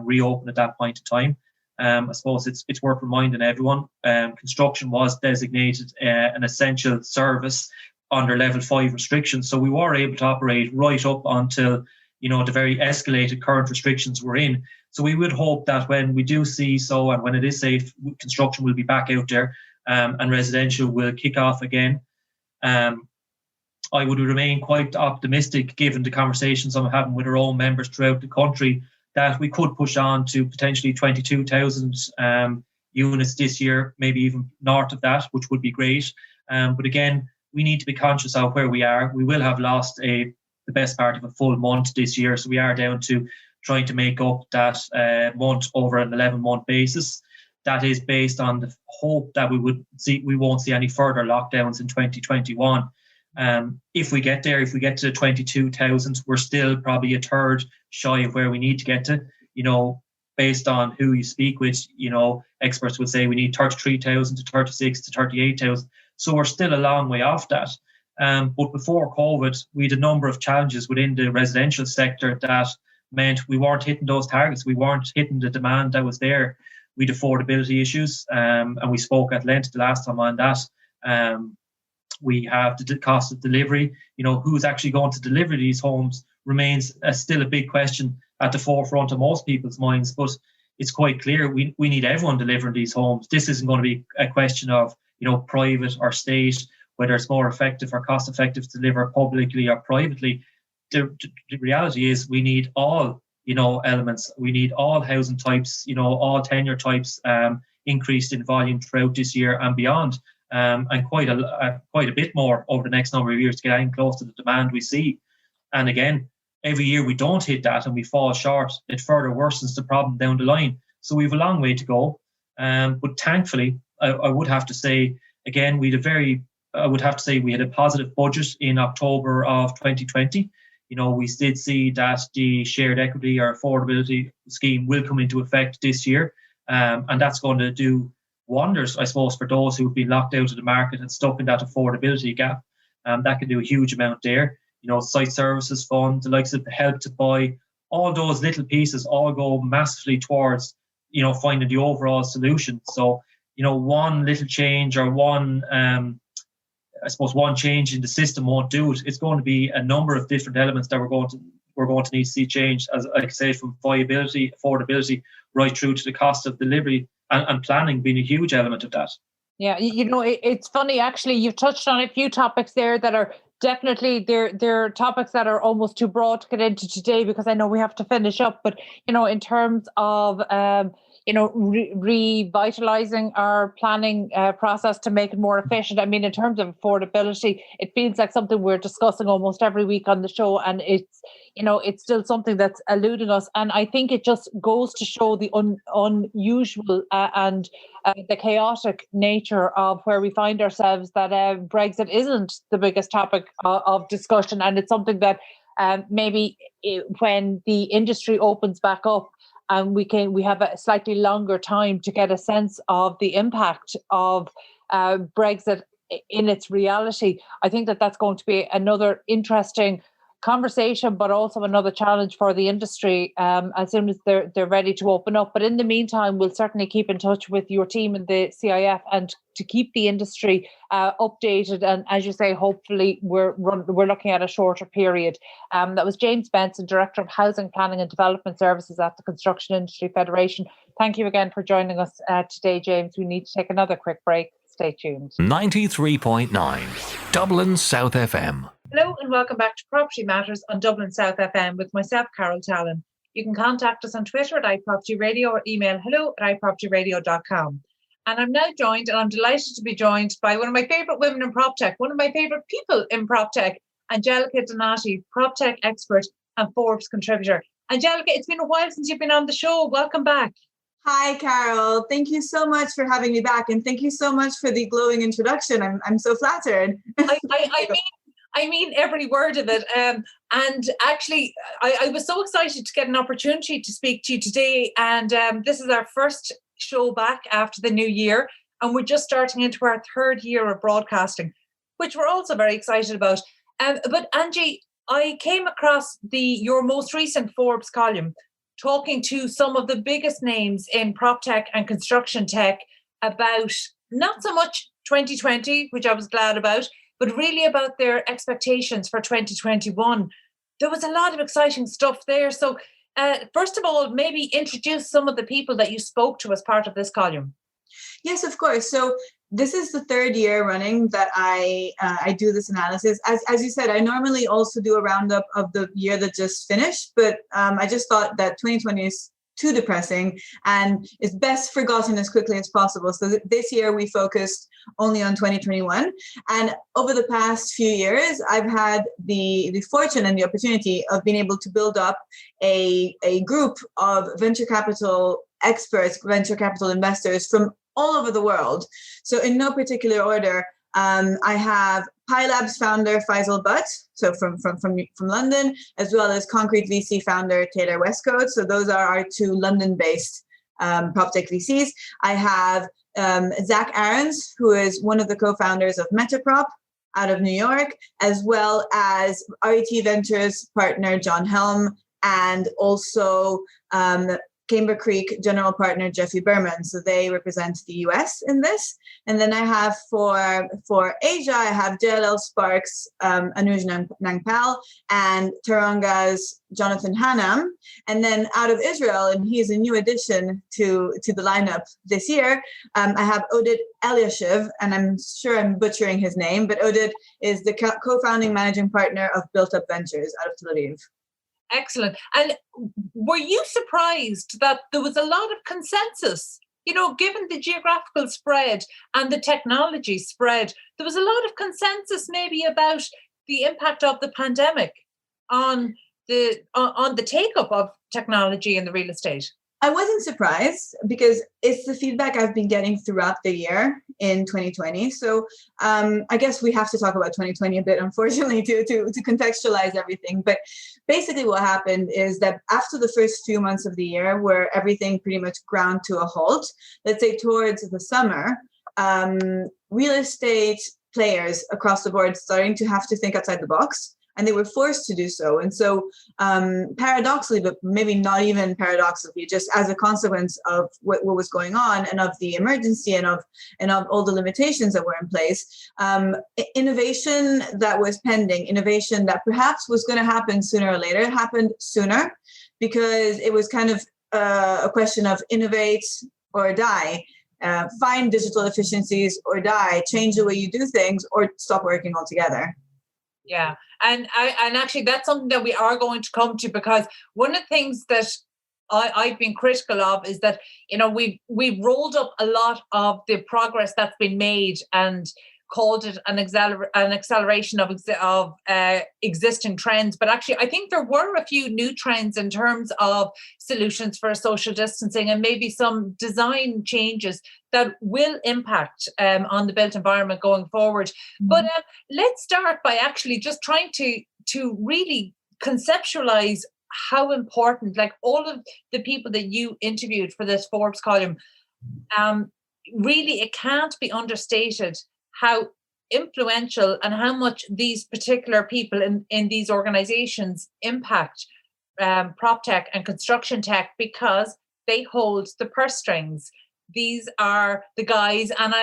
[SPEAKER 4] reopen at that point in time. I suppose it's worth reminding everyone, construction was designated an essential service under level 5 restrictions. So we were able to operate right up until, the very escalated current restrictions we're in. So we would hope that when we do see and when it is safe, construction will be back out there, and residential will kick off again. I would remain quite optimistic, given the conversations I'm having with our own members throughout the country, that we could push on to potentially 22,000 units this year, maybe even north of that, which would be great. But again, we need to be conscious of where we are. We will have lost the best part of a full month this year, so we are down to trying to make up that month over an 11-month basis. That is based on the hope that we won't see any further lockdowns in 2021. If we get there, if we get to 22,000, we're still probably a third shy of where we need to get to. Based on who you speak with, experts would say we need 33,000 to 36 to 38,000. So we're still a long way off that. But before COVID, we had a number of challenges within the residential sector that meant we weren't hitting those targets. We weren't hitting the demand that was there. We had affordability issues, and we spoke at length the last time on that. We have the cost of delivery. Who's actually going to deliver these homes remains still a big question at the forefront of most people's minds. But it's quite clear we need everyone delivering these homes. This isn't going to be a question of private or state, whether it's more effective or cost effective to deliver publicly or privately. The reality is we need all elements. We need all housing types, all tenure types increased in volume throughout this year and beyond. and quite a bit more over the next number of years to get in close to the demand we see. And again, every year we don't hit that and we fall short, it further worsens the problem down the line. So we have a long way to go. But thankfully, I would have to say, again, we had a positive budget in October of 2020. We did see that the shared equity or affordability scheme will come into effect this year. And that's going to do wonders, I suppose, for those who've been locked out of the market and stuck in that affordability gap. That can do a huge amount there. Site services fund, the likes of the Help to Buy, all those little pieces all go massively towards, finding the overall solution. So, one little change or one change in the system won't do it. It's going to be a number of different elements that we're going to need to see change, as like I say, from viability, affordability, right through to the cost of delivery and planning being a huge element of that.
[SPEAKER 1] Yeah, it's funny, actually, you've touched on a few topics there that are definitely, they're topics that are almost too broad to get into today because I know we have to finish up. But, in terms of, revitalizing our planning process to make it more efficient. I mean, in terms of affordability, it feels like something we're discussing almost every week on the show, and it's still something that's eluding us. And I think it just goes to show the unusual and the chaotic nature of where we find ourselves, that Brexit isn't the biggest topic of discussion, and it's something that maybe when the industry opens back up, and we have a slightly longer time to get a sense of the impact of Brexit in its reality. I think that that's going to be another interesting conversation, but also another challenge for the industry as soon as they're ready to open up. But in the meantime, we'll certainly keep in touch with your team in the CIF and to keep the industry updated. And as you say, hopefully we're looking at a shorter period. That was James Benson, Director of Housing Planning and Development Services at the Construction Industry Federation. Thank you again for joining us today, James. We need to take another quick break. Stay tuned.
[SPEAKER 3] 93.9 Dublin South FM.
[SPEAKER 1] Hello and welcome back to Property Matters on Dublin South FM with myself, Carol Tallon. You can contact us on Twitter at iPropertyRadio or email hello@iPropertyRadio.com. And I'm now joined, and I'm delighted to be joined by one of my favourite women in PropTech, one of my favourite people in PropTech, Angelica Donati, PropTech expert and Forbes contributor. Angelica, it's been a while since you've been on the show. Welcome back.
[SPEAKER 5] Hi, Carol. Thank you so much for having me back, and thank you so much for the glowing introduction. I'm so flattered.
[SPEAKER 1] I mean every word of it. And actually, I was so excited to get an opportunity to speak to you today. And this is our first show back after the new year. And we're just starting into our third year of broadcasting, which we're also very excited about. But Angie, I came across your most recent Forbes column talking to some of the biggest names in PropTech and construction tech about not so much 2020, which I was glad about, but really about their expectations for 2021. There was a lot of exciting stuff there. So first of all, maybe introduce some of the people that you spoke to as part of this column.
[SPEAKER 5] Yes, of course. So this is the third year running that I do this analysis. As you said, I normally also do a roundup of the year that just finished, but I just thought that 2020 is too depressing and it's best forgotten as quickly as possible. So this year we focused only on 2021. And over the past few years, I've had the fortune and the opportunity of being able to build up a group of venture capital experts, venture capital investors from all over the world. So in no particular order, I have PiLabs founder Faisal Butt, so from London, as well as Concrete VC founder Taylor Westcote. So those are our two London-based PropTech VCs. I have Zach Aarons, who is one of the co-founders of Metaprop out of New York, as well as RET Ventures partner John Helm, and also Camber Creek general partner Jeffrey Berman. So they represent the US in this. And then I have for Asia, I have JLL Sparks, Anuj Nangpal, and Taranga's Jonathan Hanam. And then out of Israel, and he's a new addition to the lineup this year, I have Oded Eliashiv, and I'm sure I'm butchering his name, but Oded is the co-founding managing partner of Built Up Ventures out of Tel Aviv.
[SPEAKER 1] Excellent. And were you surprised that there was a lot of consensus given the geographical spread and the technology spread, there was a lot of consensus maybe about the impact of the pandemic on the take-up of technology in the real estate.
[SPEAKER 5] I wasn't surprised because it's the feedback I've been getting throughout the year in 2020. So I guess we have to talk about 2020 a bit, unfortunately, to contextualize everything. But basically what happened is that after the first few months of the year, where everything pretty much ground to a halt, let's say towards the summer, real estate players across the board starting to have to think outside the box. And they were forced to do so. And so paradoxically, but maybe not even paradoxically, just as a consequence of what was going on and of the emergency and of all the limitations that were in place, innovation that was pending, innovation that perhaps was going to happen sooner or later, happened sooner because it was kind of a question of innovate or die. Find digital efficiencies or die, change the way you do things or stop working altogether.
[SPEAKER 1] Yeah. And actually that's something that we are going to come to, because one of the things that I've been critical of is that, we've rolled up a lot of the progress that's been made and called it an acceleration of existing trends. But actually, I think there were a few new trends in terms of solutions for social distancing and maybe some design changes that will impact on the built environment going forward. Mm-hmm. But let's start by actually just trying to really conceptualize how important, like all of the people that you interviewed for this Forbes column, really it can't be understated how influential and how much these particular people in these organizations impact prop tech and construction tech, because they hold the purse strings. These are the guys, and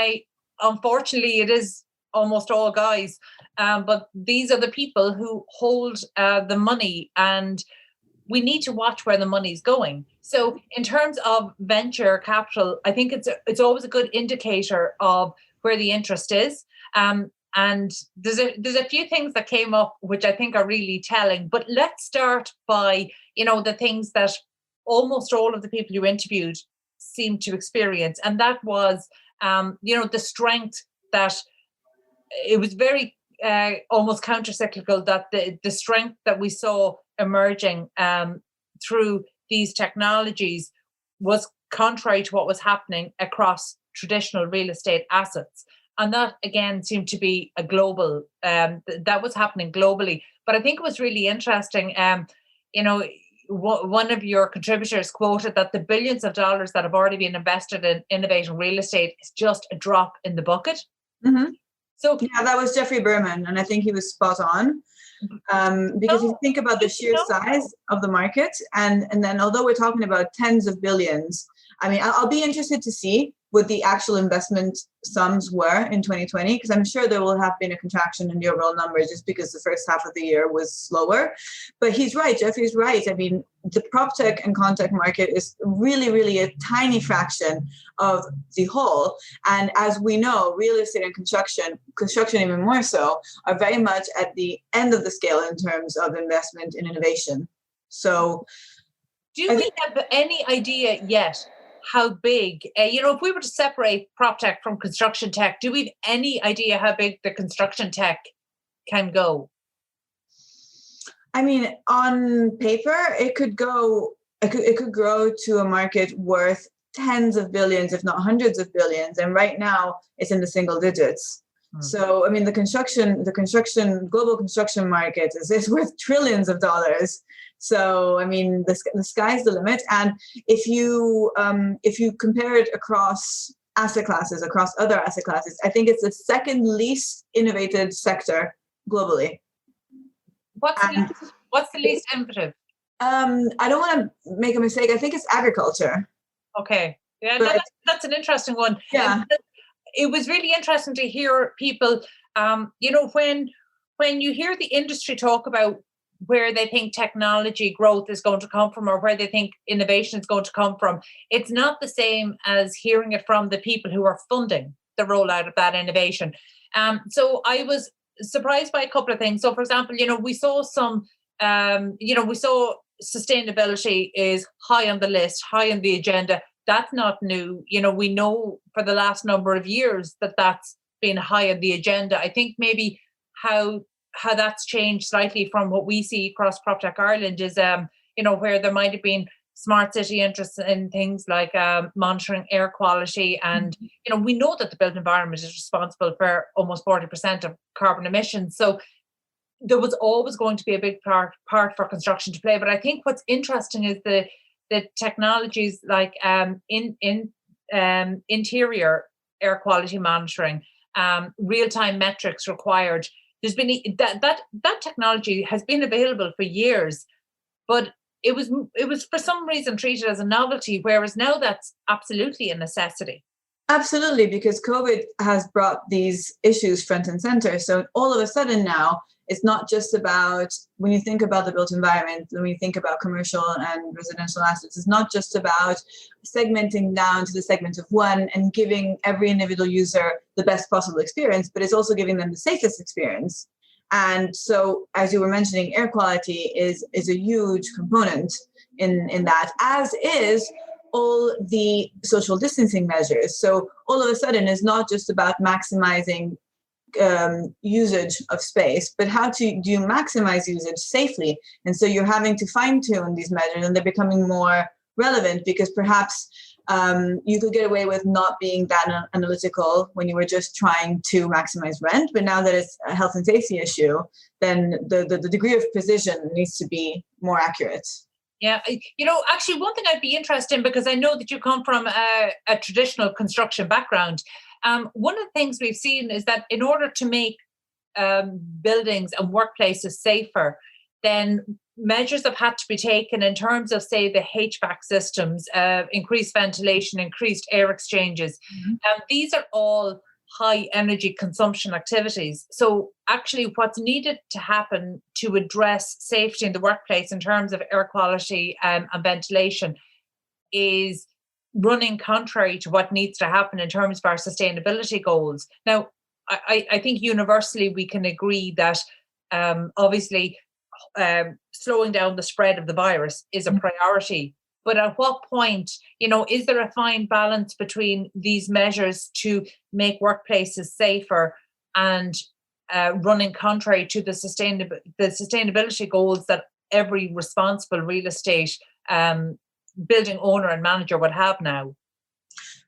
[SPEAKER 1] unfortunately it is almost all guys, but these are the people who hold the money, and we need to watch where the money's going. So in terms of venture capital, I think it's always a good indicator of where the interest is. And there's a few things that came up which I think are really telling. But let's start by, the things that almost all of the people you interviewed seemed to experience. And that was, the strength that it was very almost counter-cyclical, that the strength that we saw emerging through these technologies was contrary to what was happening across traditional real estate assets. And that, again, seemed to be a global, that was happening globally. But I think it was really interesting, one of your contributors quoted that the billions of dollars that have already been invested in innovative real estate is just a drop in the bucket.
[SPEAKER 5] Mm-hmm.
[SPEAKER 1] So
[SPEAKER 5] yeah, that was Jeffrey Berman, and I think he was spot on. Because if you think about the sheer size of the market, and then although we're talking about tens of billions, I mean, I'll be interested to see what the actual investment sums were in 2020, because I'm sure there will have been a contraction in the overall numbers just because the first half of the year was slower. But he's right, Jeffrey's right. I mean, the prop tech and con tech market is really, really a tiny fraction of the whole. And as we know, real estate and construction even more so, are very much at the end of the scale in terms of investment in innovation. So
[SPEAKER 1] do we have any idea yet how big, if we were to separate prop tech from construction tech, do we have any idea how big the construction tech can go?
[SPEAKER 5] I mean, on paper, it could grow to a market worth tens of billions, if not hundreds of billions. And right now it's in the single digits. So, I mean, the global construction market is worth trillions of dollars. So, I mean, the sky's the limit. And if you compare it across asset classes, across other asset classes, I think it's the second least innovated sector globally.
[SPEAKER 1] What's the least innovative?
[SPEAKER 5] I don't want to make a mistake. I think it's agriculture.
[SPEAKER 1] Okay. Yeah, that's an interesting one.
[SPEAKER 5] Yeah.
[SPEAKER 1] It was really interesting to hear people, when you hear the industry talk about where they think technology growth is going to come from or where they think innovation is going to come from, it's not the same as hearing it from the people who are funding the rollout of that innovation. So I was surprised by a couple of things. So, for example, we saw sustainability is high on the list, high on the agenda. that's not new. We know for the last number of years that that's been high on the agenda. I think maybe how that's changed slightly from what we see across PropTech Ireland is, where there might have been smart city interests in things like monitoring air quality. And, we know that the built environment is responsible for almost 40% of carbon emissions. So there was always going to be a big part for construction to play. But I think what's interesting is the technologies like interior air quality monitoring, real-time metrics required. There's been that technology has been available for years, but it was for some reason treated as a novelty, whereas now that's absolutely a necessity.
[SPEAKER 5] Absolutely, because COVID has brought these issues front and center. So all of a sudden now, it's not just about, when you think about the built environment, when you think about commercial and residential assets, it's not just about segmenting down to the segment of one and giving every individual user the best possible experience, but it's also giving them the safest experience. And so, as you were mentioning, air quality is a huge component in that, as is all the social distancing measures. So all of a sudden, it's not just about maximizing usage of space, but how do you maximize usage safely? And so you're having to fine tune these measures, and they're becoming more relevant because perhaps you could get away with not being that analytical when you were just trying to maximize rent. But now that it's a health and safety issue, then the degree of precision needs to be more accurate.
[SPEAKER 1] Yeah, actually, one thing I'd be interested in, because I know that you come from a traditional construction background. One of the things we've seen is that in order to make buildings and workplaces safer, then measures have had to be taken in terms of, say, the HVAC systems, increased ventilation, increased air exchanges. These are all high energy consumption activities. So actually what's needed to happen to address safety in the workplace in terms of air quality and ventilation is running contrary to what needs to happen in terms of our sustainability goals. Now, I think universally we can agree that obviously slowing down the spread of the virus is a priority. But at what point, is there a fine balance between these measures to make workplaces safer and running contrary to the sustainability goals that every responsible real estate building owner and manager would have now?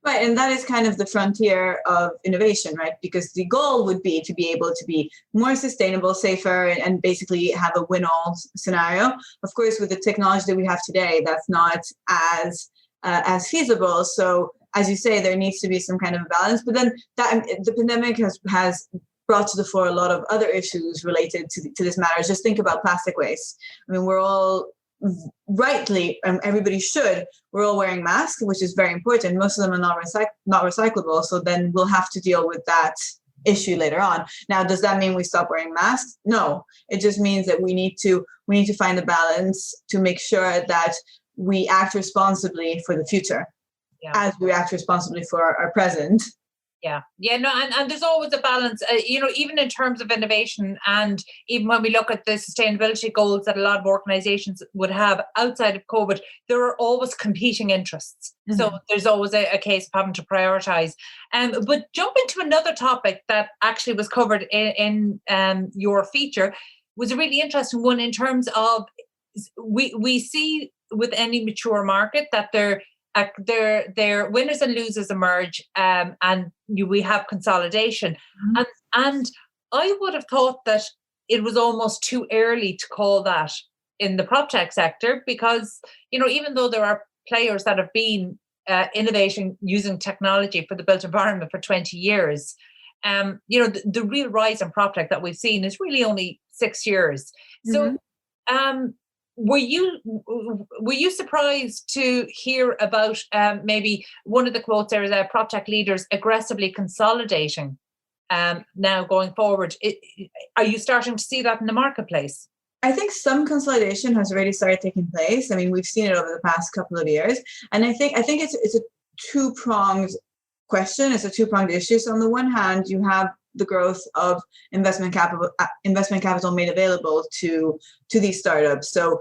[SPEAKER 5] Right, and that is kind of the frontier of innovation, right? Because the goal would be to be able to be more sustainable, safer, and basically have a win-all scenario. Of course, with the technology that we have today, that's not as feasible. So, as you say, there needs to be some kind of a balance. But then the pandemic has brought to the fore a lot of other issues related to this matter. Just think about plastic waste. I mean, we're all rightly, and everybody should, we're all wearing masks, which is very important. Most of them are not recyclable, so then we'll have to deal with that issue later on. Now, does that mean we stop wearing masks? No, it just means that we need to find a balance to make sure that we act responsibly for the future, as we act responsibly for our present.
[SPEAKER 1] And there's always a balance, even in terms of innovation, and even when we look at the sustainability goals that a lot of organizations would have outside of COVID, there are always competing interests. So there's always a case of having to prioritize. But jumping to another topic that actually was covered in your feature was a really interesting one in terms of we see with any mature market that their winners and losers emerge, and we have consolidation. And I would have thought that it was almost too early to call that in the PropTech sector, because even though there are players that have been innovating using technology for the built environment for 20 years, the real rise in PropTech that we've seen is really only 6 years. So were you surprised to hear about maybe one of the quotes there is PropTech leaders aggressively consolidating now going forward? Are you starting to see that in the marketplace?
[SPEAKER 5] I think some consolidation has already started taking place. I mean, we've seen it over the past couple of years, and I think it's a two-pronged question. It's a two-pronged issue. So on the one hand, you have the growth of investment capital made available to these startups. So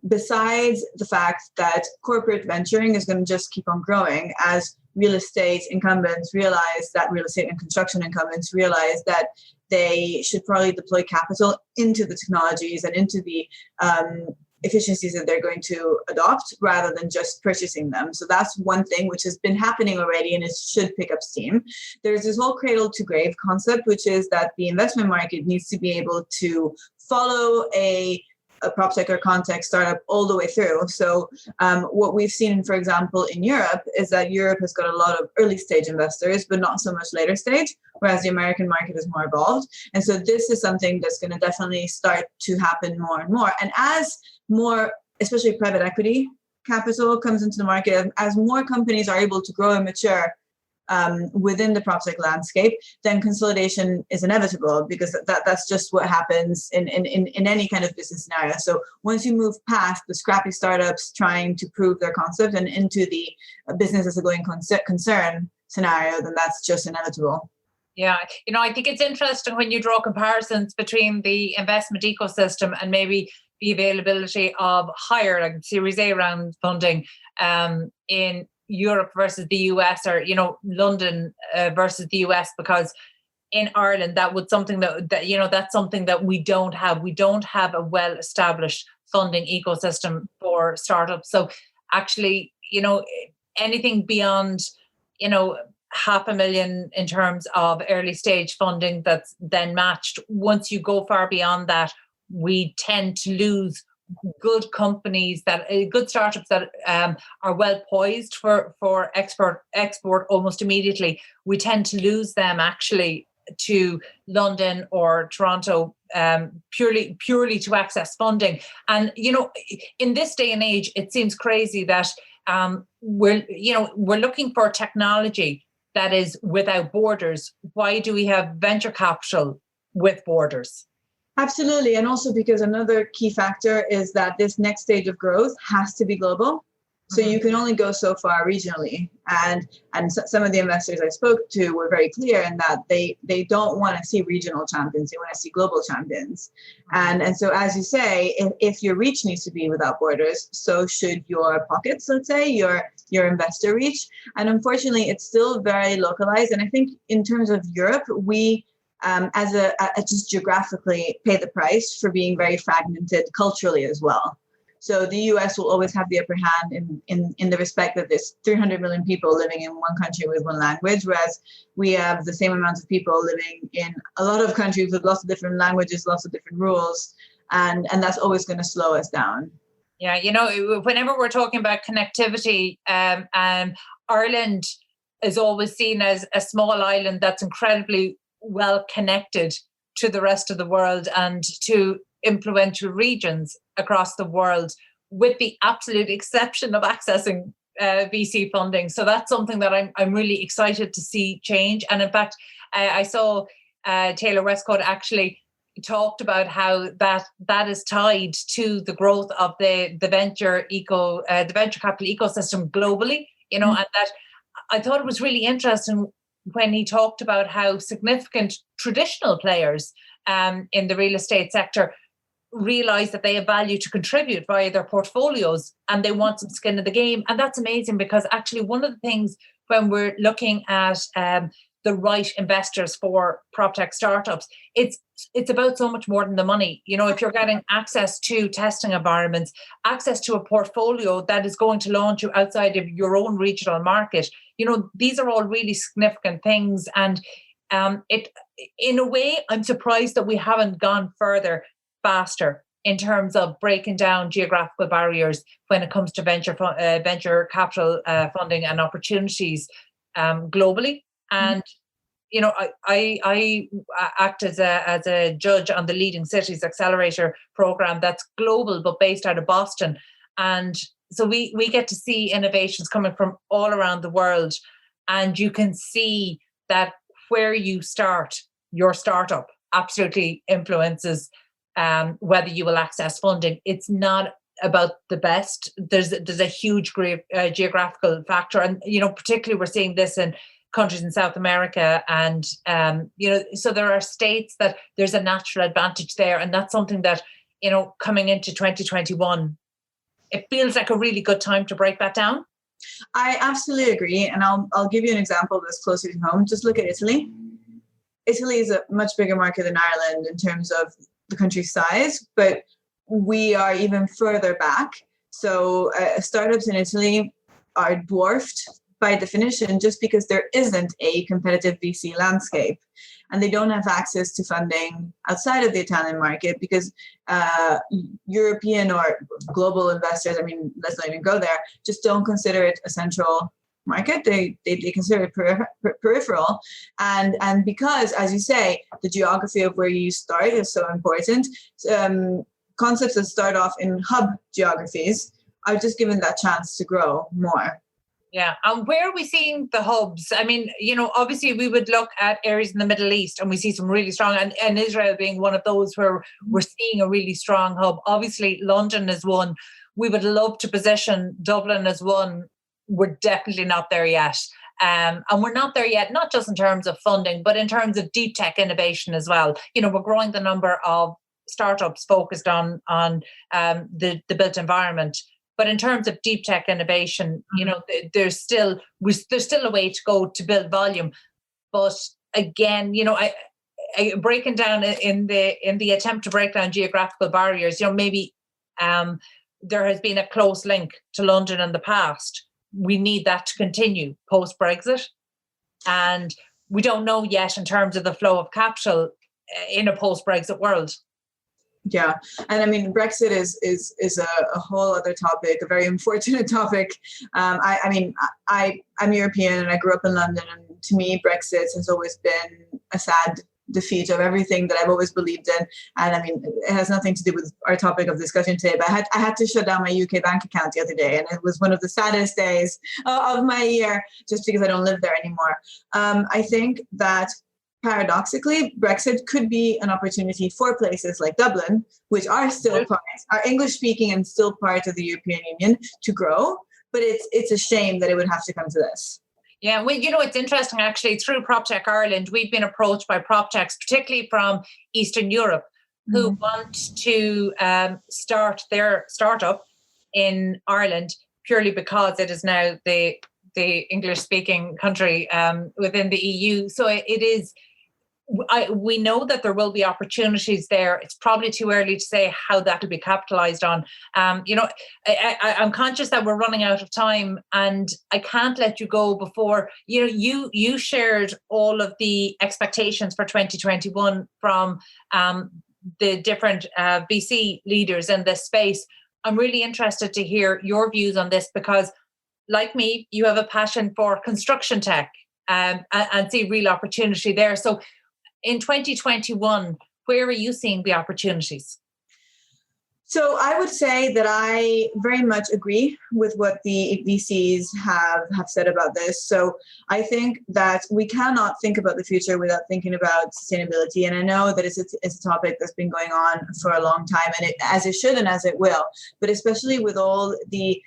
[SPEAKER 5] besides the fact that corporate venturing is going to just keep on growing as real estate incumbents realize that real estate and construction incumbents realize that they should probably deploy capital into the technologies and into the efficiencies that they're going to adopt rather than just purchasing them. So that's one thing which has been happening already and it should pick up steam. There's this whole cradle to grave concept, which is that the investment market needs to be able to follow a PropTech or ConTech startup all the way through. So what we've seen, for example, in Europe is that Europe has got a lot of early stage investors, but not so much later stage, whereas the American market is more evolved. And so this is something that's going to definitely start to happen more and more. And as more, especially private equity capital comes into the market, as more companies are able to grow and mature within the PropTech landscape, then consolidation is inevitable because that's just what happens in any kind of business scenario. So once you move past the scrappy startups trying to prove their concept and into the business as a going concern scenario, then that's just inevitable.
[SPEAKER 1] Yeah, I think it's interesting when you draw comparisons between the investment ecosystem and maybe the availability of higher, like Series A round funding in Europe versus the US, or London versus the US, because in Ireland that would something that that's something that we don't have. We don't have a well-established funding ecosystem for startups. So actually, anything beyond $500,000 in terms of early stage funding that's then matched, once you go far beyond that, we tend to lose good companies, good startups that are well poised for export almost immediately. We tend to lose them actually to London or Toronto purely to access funding. And in this day and age, it seems crazy that we're looking for technology that is without borders. Why do we have venture capital with borders?
[SPEAKER 5] Absolutely. And also because another key factor is that this next stage of growth has to be global. So you can only go so far regionally. And some of the investors I spoke to were very clear in that they don't want to see regional champions. They want to see global champions. And so, as you say, if your reach needs to be without borders, so should your pockets, let's say, your investor reach. And unfortunately, it's still very localized. And I think in terms of Europe, we just geographically pay the price for being very fragmented culturally as well. So the US will always have the upper hand in the respect that there's 300 million people living in one country with one language, whereas we have the same amount of people living in a lot of countries with lots of different languages, lots of different rules, and that's always going to slow us down.
[SPEAKER 1] Yeah, whenever we're talking about connectivity, Ireland is always seen as a small island that's incredibly well connected to the rest of the world and to influential regions across the world, with the absolute exception of accessing VC funding. So that's something that I'm really excited to see change. And in fact, I saw Taylor Westcott actually talked about how that is tied to the growth of the venture capital ecosystem globally. And that I thought it was really interesting when he talked about how significant traditional players in the real estate sector realize that they have value to contribute via their portfolios and they want some skin in the game. And that's amazing, because actually one of the things when we're looking at the right investors for PropTech startups, it's about so much more than the money. If you're getting access to testing environments, access to a portfolio that is going to launch you outside of your own regional market, these are all really significant things. And in a way, I'm surprised that we haven't gone further faster in terms of breaking down geographical barriers when it comes to venture capital funding and opportunities globally. And I act as a judge on the Leading Cities Accelerator program that's global but based out of Boston, and so we get to see innovations coming from all around the world, and you can see that where you start your startup absolutely influences whether you will access funding. It's not about the best. There's a huge geographical factor, and particularly we're seeing this in countries in South America, and so there are states that there's a natural advantage there, and that's something that, coming into 2021, it feels like a really good time to break that down.
[SPEAKER 5] I absolutely agree, and I'll give you an example that's closer to home. Just look at Italy. Italy is a much bigger market than Ireland in terms of the country's size, but we are even further back. So startups in Italy are dwarfed by definition just because there isn't a competitive VC landscape, and they don't have access to funding outside of the Italian market because European or global investors, let's not even go there, just don't consider it a central market. They consider it peripheral, and because, as you say, the geography of where you start is so important. Concepts that start off in hub geographies are just given that chance to grow more.
[SPEAKER 1] Yeah. And where are we seeing the hubs? Obviously we would look at areas in the Middle East, and we see some really strong, and Israel being one of those where we're seeing a really strong hub. Obviously London is one. We would love to position Dublin as one. We're definitely not there yet. And we're not there yet, not just in terms of funding, but in terms of deep tech innovation as well. We're growing the number of startups focused on the built environment. But in terms of deep tech innovation, there's still a way to go to build volume. But again, I breaking down in the attempt to break down geographical barriers, maybe there has been a close link to London in the past. We need that to continue post-Brexit. And we don't know yet in terms of the flow of capital in a post-Brexit world.
[SPEAKER 5] Yeah, and Brexit is a whole other topic, a very unfortunate topic. I'm European and I grew up in London, and to me, Brexit has always been a sad defeat of everything that I've always believed in. And it has nothing to do with our topic of discussion today, but I had to shut down my UK bank account the other day, and it was one of the saddest days of my year just because I don't live there anymore. I think that paradoxically, Brexit could be an opportunity for places like Dublin, which are English-speaking and still part of the European Union, to grow. But it's a shame that it would have to come to this.
[SPEAKER 1] Yeah, well, it's interesting actually. Through PropTech Ireland, we've been approached by PropTechs, particularly from Eastern Europe, who want to start their startup in Ireland purely because it is now the English-speaking country within the EU. So it is. We know that there will be opportunities there. It's probably too early to say how that will be capitalized on. I'm conscious that we're running out of time, and I can't let you go before you shared all of the expectations for 2021 from the different VC leaders in this space. I'm really interested to hear your views on this because, like me, you have a passion for construction tech and see real opportunity there. So in 2021, where are you seeing the opportunities?
[SPEAKER 5] So I would say that I very much agree with what the VCs have said about this. So I think that we cannot think about the future without thinking about sustainability. And I know that it's a topic that's been going on for a long time, and as it should and as it will. But especially with all the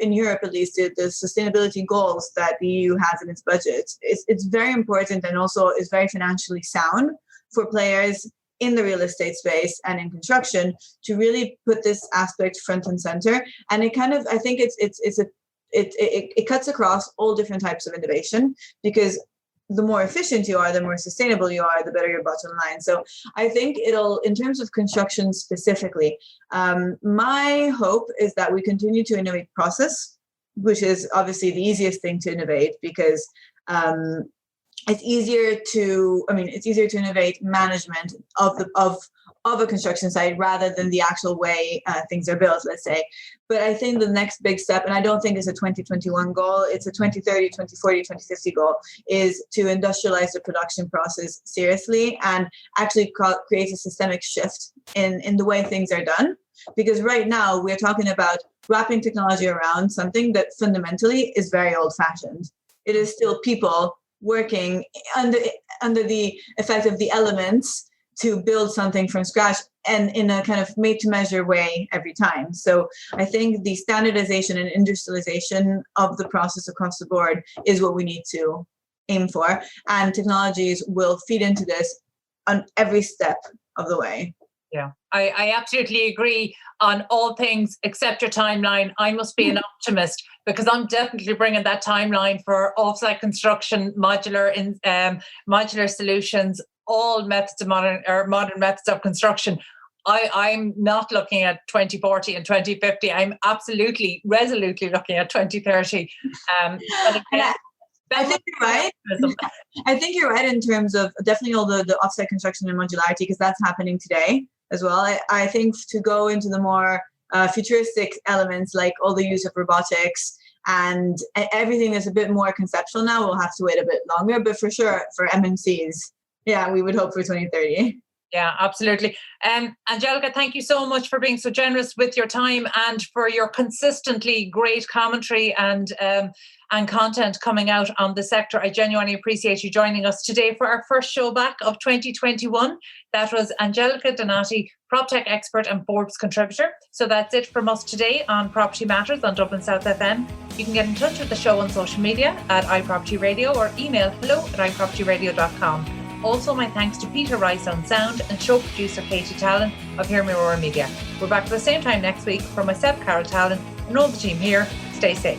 [SPEAKER 5] in Europe, at least, the sustainability goals that the EU has in its budget, it's very important, and also is very financially sound for players in the real estate space and in construction to really put this aspect front and center. And it kind of, I think it cuts across all different types of innovation, because the more efficient you are, the more sustainable you are, the better your bottom line. So I think in terms of construction specifically, my hope is that we continue to innovate process, which is obviously the easiest thing to innovate, because it's easier to innovate management of a construction site rather than the actual way things are built, let's say. But I think the next big step, and I don't think it's a 2021 goal, it's a 2030, 2040, 2050 goal, is to industrialize the production process seriously and actually create a systemic shift in the way things are done. Because right now we're talking about wrapping technology around something that fundamentally is very old-fashioned. It is still people working under the effect of the elements to build something from scratch, and in a kind of made to measure way every time. So I think the standardization and industrialization of the process across the board is what we need to aim for, and technologies will feed into this on every step of the way.
[SPEAKER 1] Yeah, I absolutely agree on all things except your timeline. I must be an optimist because I'm definitely bringing that timeline for offsite construction, modular solutions, all methods of modern methods of construction. I'm not looking at 2040 and 2050. I'm absolutely, resolutely looking at 2030. But again,
[SPEAKER 5] I think you're right. I think you're right in terms of definitely all the offsite construction and modularity, because that's happening today as well. I think to go into the more futuristic elements, like all the use of robotics and everything is a bit more conceptual now, we'll have to wait a bit longer. But for sure, for MMCs, yeah, we would hope for 2030.
[SPEAKER 1] Yeah, absolutely. Angelica, thank you so much for being so generous with your time and for your consistently great commentary and content coming out on the sector. I genuinely appreciate you joining us today for our first show back of 2021. That was Angelica Donati, PropTech expert and Forbes contributor. So that's it from us today on Property Matters on Dublin South FM. You can get in touch with the show on social media at iPropertyRadio or email hello@iPropertyRadio.com. Also, my thanks to Peter Rice on sound and show producer Katie Talon of Hear Me Roar Media. We're back at the same time next week. For myself, Carol Talon, and all the team here, stay safe.